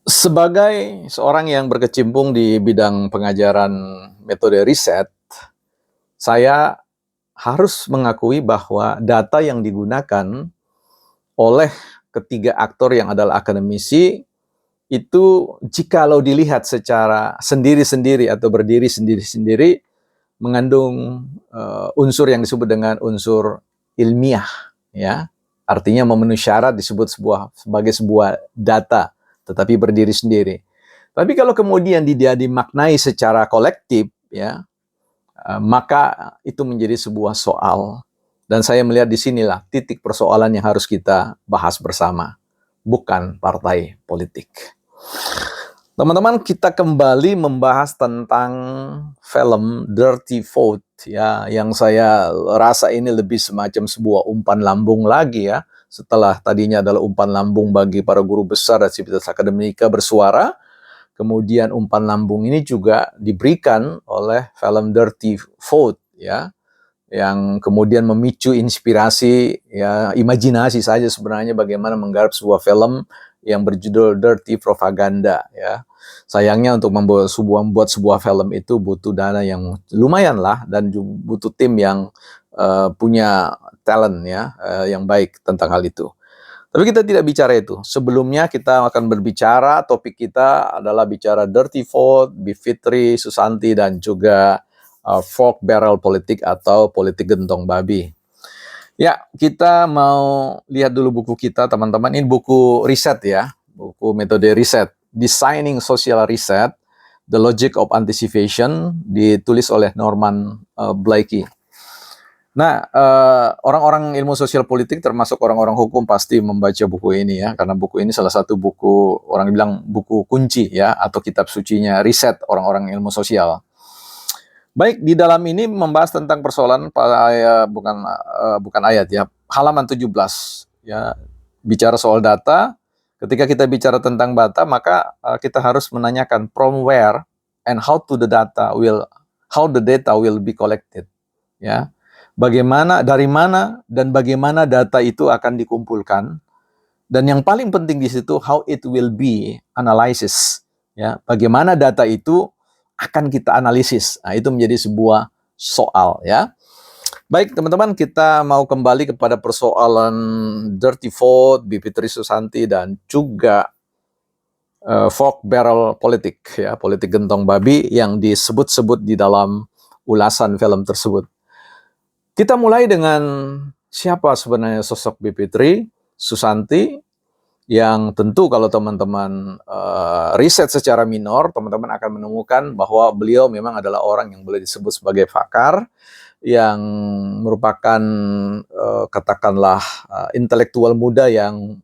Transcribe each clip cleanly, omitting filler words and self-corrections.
Sebagai seorang yang berkecimpung di bidang pengajaran metode riset, saya harus mengakui bahwa data yang digunakan oleh ketiga aktor yang adalah akademisi itu jikalau dilihat secara sendiri-sendiri atau berdiri sendiri-sendiri mengandung unsur yang disebut dengan unsur ilmiah, ya. Artinya memenuhi syarat disebut sebagai sebuah data, tetapi berdiri sendiri. Tapi kalau kemudian dia dimaknai secara kolektif, ya, maka itu menjadi sebuah soal. Dan saya melihat di sinilah titik persoalan yang harus kita bahas bersama, bukan partai politik. Teman-teman, kita kembali membahas tentang film Dirty Vote, ya, yang saya rasa ini lebih semacam sebuah umpan lambung lagi, ya. Setelah tadinya adalah umpan lambung bagi para guru besar dan sivitas akademika bersuara, kemudian umpan lambung ini juga diberikan oleh film Dirty Vote, ya, yang kemudian memicu inspirasi, ya, imajinasi saja sebenarnya bagaimana menggarap sebuah film yang berjudul Dirty Propaganda, ya. Sayangnya untuk membuat sebuah film itu butuh dana yang lumayan lah, dan butuh tim yang punya talent, ya, yang baik tentang hal itu. Tapi kita tidak bicara itu. Sebelumnya kita akan berbicara, topik kita adalah bicara Dirty Vote, Bivitri Susanti, dan juga Fork Barrel Politik atau politik gentong babi. Ya, kita mau lihat dulu buku kita, teman-teman. Ini buku riset, ya, buku metode riset, Designing Social Reset, The Logic of Anticipation, ditulis oleh Norman Blakey. Nah, orang-orang ilmu sosial politik termasuk orang-orang hukum pasti membaca buku ini, ya, karena buku ini salah satu buku, orang bilang buku kunci, ya, atau kitab sucinya riset orang-orang ilmu sosial. Baik, di dalam ini membahas tentang persoalan bukan ayat, ya, halaman 17, ya, bicara soal data. Ketika kita bicara tentang data, maka kita harus menanyakan from where and how the data will be collected, ya. Bagaimana, dari mana dan bagaimana data itu akan dikumpulkan, dan yang paling penting di situ how it will be analysis, ya. Bagaimana data itu akan kita analisis. Nah, itu menjadi sebuah soal, ya. Baik, teman-teman, kita mau kembali kepada persoalan Dirty Vote, Bivitri Susanti, dan juga Fork Barrel Politik, ya, politik gentong babi yang disebut-sebut di dalam ulasan film tersebut. Kita mulai dengan siapa sebenarnya sosok Bivitri Susanti, yang tentu kalau teman-teman riset secara minor, teman-teman akan menemukan bahwa beliau memang adalah orang yang boleh disebut sebagai pakar, yang merupakan katakanlah intelektual muda yang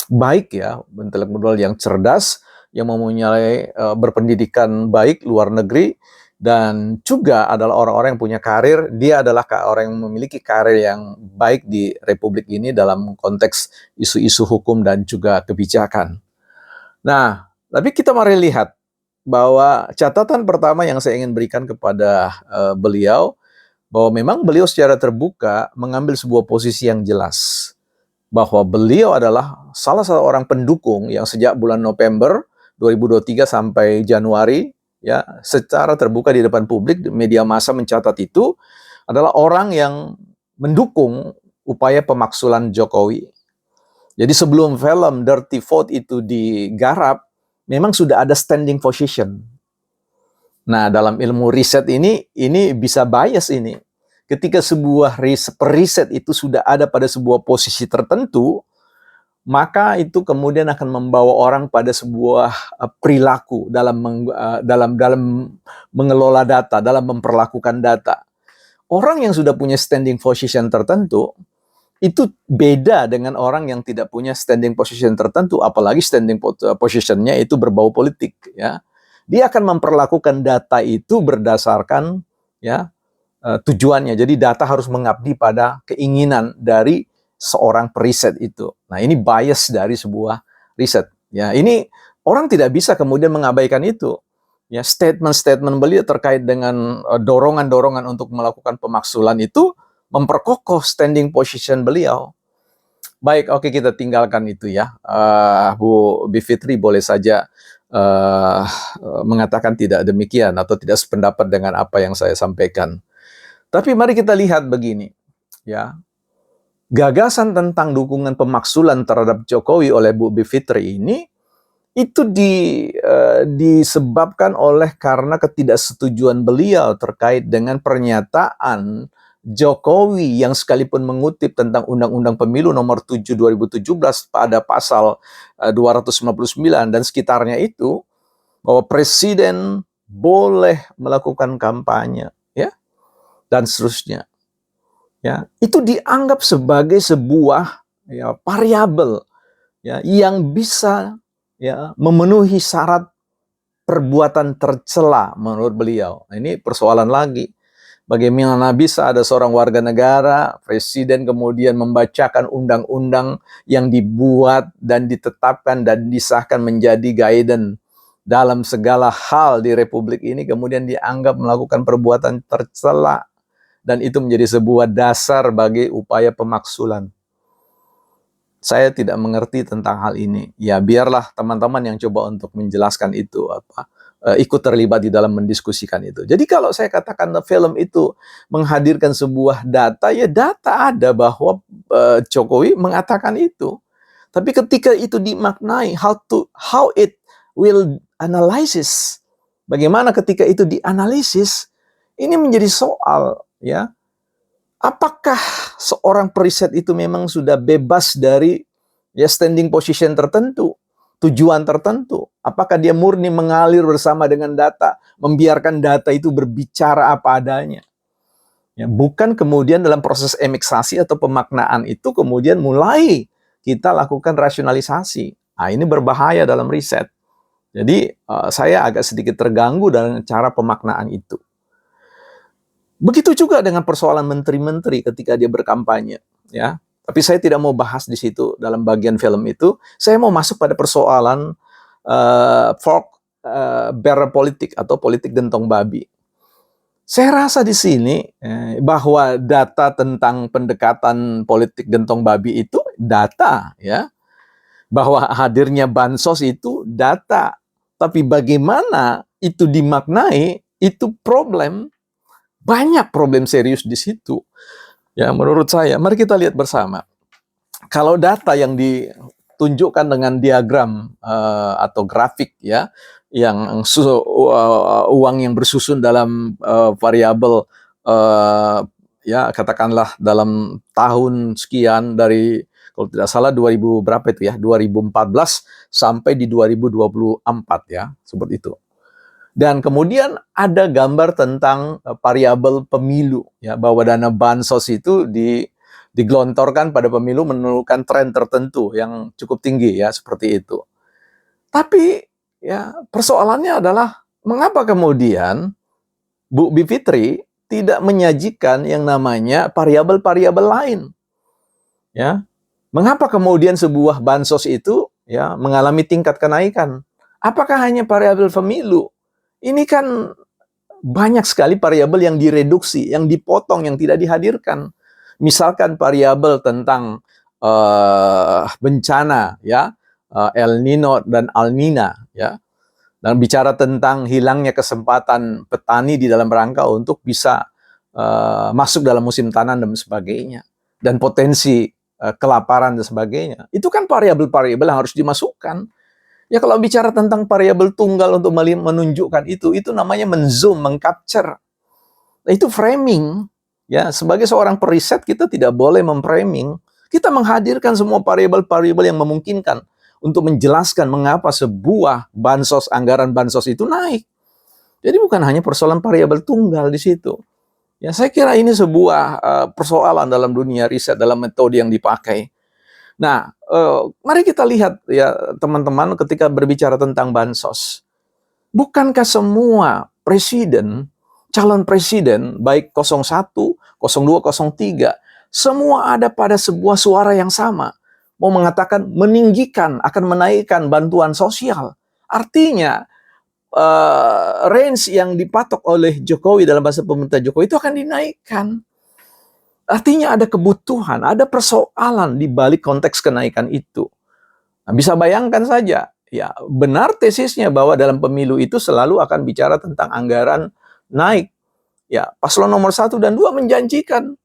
baik, ya, intelektual yang cerdas, yang mempunyai berpendidikan baik luar negeri, dan juga adalah orang-orang yang punya karir. Dia adalah orang yang memiliki karir yang baik di Republik ini dalam konteks isu-isu hukum dan juga kebijakan. Nah, tapi kita mari lihat bahwa catatan pertama yang saya ingin berikan kepada beliau, bahwa memang beliau secara terbuka mengambil sebuah posisi yang jelas, bahwa beliau adalah salah satu orang pendukung yang sejak bulan November 2023 sampai Januari, ya, secara terbuka di depan publik, media massa mencatat itu adalah orang yang mendukung upaya pemaksulan Jokowi. Jadi sebelum film Dirty Vote itu digarap, memang sudah ada standing position. Nah, dalam ilmu riset ini bisa bias ini. Ketika sebuah riset itu sudah ada pada sebuah posisi tertentu, maka itu kemudian akan membawa orang pada sebuah perilaku dalam mengelola data, dalam memperlakukan data. Orang yang sudah punya standing position tertentu itu beda dengan orang yang tidak punya standing position tertentu, apalagi standing positionnya itu berbau politik, ya. Dia akan memperlakukan data itu berdasarkan, ya, tujuannya. Jadi data harus mengabdi pada keinginan dari seorang periset itu. Nah, ini bias dari sebuah riset, ya. Ini orang tidak bisa kemudian mengabaikan itu. Ya, statement-statement beliau terkait dengan dorongan-dorongan untuk melakukan pemaksulan itu memperkokoh standing position beliau. Baik, oke, kita tinggalkan itu ya. Bu Bivitri boleh saja uh, mengatakan tidak demikian atau tidak sependapat dengan apa yang saya sampaikan. Tapi mari kita lihat begini, ya. Gagasan tentang dukungan pemaksulan terhadap Jokowi oleh Bu Bivitri ini itu disebabkan oleh karena ketidaksetujuan beliau terkait dengan pernyataan Jokowi yang sekalipun mengutip tentang Undang-Undang Pemilu nomor 7 2017 pada pasal 299 dan sekitarnya itu, bahwa presiden boleh melakukan kampanye, ya, dan seterusnya. Ya, itu dianggap sebagai sebuah, ya, variabel, ya, yang bisa, ya, memenuhi syarat perbuatan tercela menurut beliau. Nah, ini persoalan lagi. Bagaimana bisa ada seorang warga negara, presiden kemudian membacakan undang-undang yang dibuat dan ditetapkan dan disahkan menjadi guidance dalam segala hal di Republik ini, kemudian dianggap melakukan perbuatan tercela, dan itu menjadi sebuah dasar bagi upaya pemaksulan. Saya tidak mengerti tentang hal ini. Ya, biarlah teman-teman yang coba untuk menjelaskan itu, ikut terlibat di dalam mendiskusikan itu. Jadi kalau saya katakan film itu menghadirkan sebuah data, ya data ada bahwa Jokowi mengatakan itu. Tapi ketika itu dimaknai, how it will analysis, bagaimana ketika itu dianalisis, ini menjadi soal, ya. Apakah seorang periset itu memang sudah bebas dari, ya, standing position tertentu, tujuan tertentu? Apakah dia murni mengalir bersama dengan data, membiarkan data itu berbicara apa adanya? Ya, bukan kemudian dalam proses emiksasi atau pemaknaan itu kemudian mulai kita lakukan rasionalisasi. Nah, ini berbahaya dalam riset. Jadi saya agak sedikit terganggu dengan cara pemaknaan itu. Begitu juga dengan persoalan menteri-menteri ketika dia berkampanye, ya. Tapi saya tidak mau bahas di situ dalam bagian film itu. Saya mau masuk pada persoalan fork bearer politik atau politik gentong babi. Saya rasa di sini bahwa data tentang pendekatan politik gentong babi itu data, ya. Bahwa hadirnya bansos itu data. Tapi bagaimana itu dimaknai itu problem. Banyak problem serius di situ. Ya, menurut saya, mari kita lihat bersama. Kalau data yang ditunjukkan dengan diagram atau grafik, ya, yang uang yang bersusun dalam variabel, ya, katakanlah dalam tahun sekian dari, kalau tidak salah 2000 berapa itu ya, 2014 sampai di 2024, ya, seperti itu. Dan kemudian ada gambar tentang variabel pemilu, ya, bahwa dana bansos itu digelontorkan pada pemilu menunjukkan tren tertentu yang cukup tinggi, ya, seperti itu. Tapi, ya, persoalannya adalah mengapa kemudian Bu Bivitri tidak menyajikan yang namanya variabel-variabel lain, ya? Mengapa kemudian sebuah bansos itu, ya, mengalami tingkat kenaikan? Apakah hanya variabel pemilu? Ini kan banyak sekali variabel yang direduksi, yang dipotong, yang tidak dihadirkan. Misalkan variabel tentang bencana, ya, El Nino dan Almina, ya, dan bicara tentang hilangnya kesempatan petani di dalam rangka untuk bisa masuk dalam musim tanam dan sebagainya, dan potensi kelaparan dan sebagainya. Itu kan variabel-variabel yang harus dimasukkan. Ya, kalau bicara tentang variabel tunggal untuk menunjukkan itu namanya menzoom, mengcapture. Nah, itu framing. Ya, sebagai seorang periset kita tidak boleh memframing. Kita menghadirkan semua variabel-variabel yang memungkinkan untuk menjelaskan mengapa sebuah bansos, anggaran bansos itu naik. Jadi bukan hanya persoalan variabel tunggal di situ. Ya, saya kira ini sebuah persoalan dalam dunia riset, dalam metode yang dipakai. Nah, mari kita lihat, ya, teman-teman, ketika berbicara tentang bansos. Bukankah semua presiden, calon presiden, baik 01, 02, 03, semua ada pada sebuah suara yang sama. Mau mengatakan meninggikan, akan menaikkan bantuan sosial. Artinya, range yang dipatok oleh Jokowi dalam bahasa pemerintah Jokowi itu akan dinaikkan. Artinya ada kebutuhan, ada persoalan di balik konteks kenaikan itu. Nah, bisa bayangkan saja, ya benar tesisnya bahwa dalam pemilu itu selalu akan bicara tentang anggaran naik. Ya, paslon nomor 1 dan 2 menjanjikan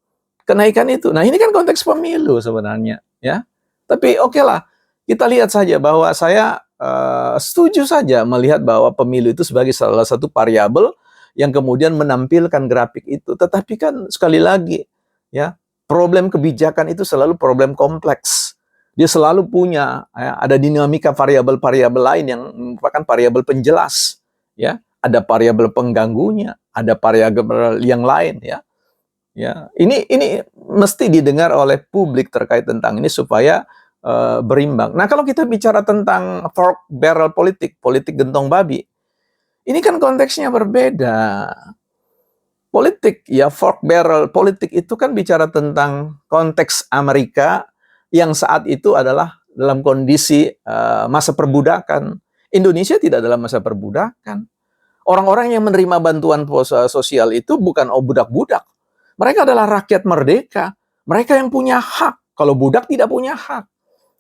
kenaikan itu. Nah, ini kan konteks pemilu sebenarnya, ya. Tapi oke lah, kita lihat saja bahwa saya setuju saja melihat bahwa pemilu itu sebagai salah satu variabel yang kemudian menampilkan grafik itu. Tetapi kan sekali lagi, ya, problem kebijakan itu selalu problem kompleks. Dia selalu punya, ya, ada dinamika variabel-variabel lain yang merupakan variabel penjelas, ya. Ada variabel pengganggunya, ada variabel yang lain, ya. Ya, ini mesti didengar oleh publik terkait tentang ini supaya berimbang. Nah, kalau kita bicara tentang fork barrel politik, politik gentong babi, ini kan konteksnya berbeda. Politik, ya fork barrel politik itu kan bicara tentang konteks Amerika yang saat itu adalah dalam kondisi masa perbudakan. Indonesia tidak dalam masa perbudakan. Orang-orang yang menerima bantuan sosial itu bukan budak-budak. Mereka adalah rakyat merdeka. Mereka yang punya hak. Kalau budak tidak punya hak.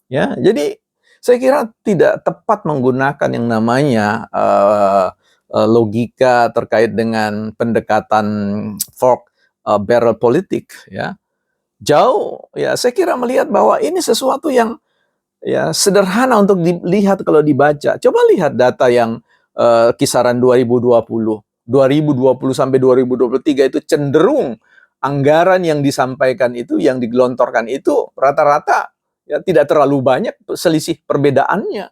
Ya, jadi saya kira tidak tepat menggunakan yang namanya logika terkait dengan pendekatan fork barrel politik. Ya, jauh. Ya, saya kira melihat bahwa ini sesuatu yang ya sederhana untuk dilihat kalau dibaca. Coba lihat data yang kisaran 2020 sampai 2023 itu cenderung anggaran yang disampaikan itu, yang digelontorkan itu rata-rata ya tidak terlalu banyak selisih perbedaannya.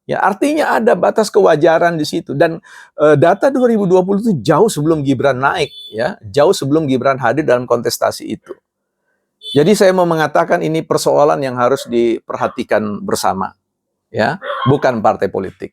Ya, artinya ada batas kewajaran di situ, dan data 2020 itu jauh sebelum Gibran naik, ya, jauh sebelum Gibran hadir dalam kontestasi itu. Jadi saya mau mengatakan ini persoalan yang harus diperhatikan bersama, ya, bukan partai politik.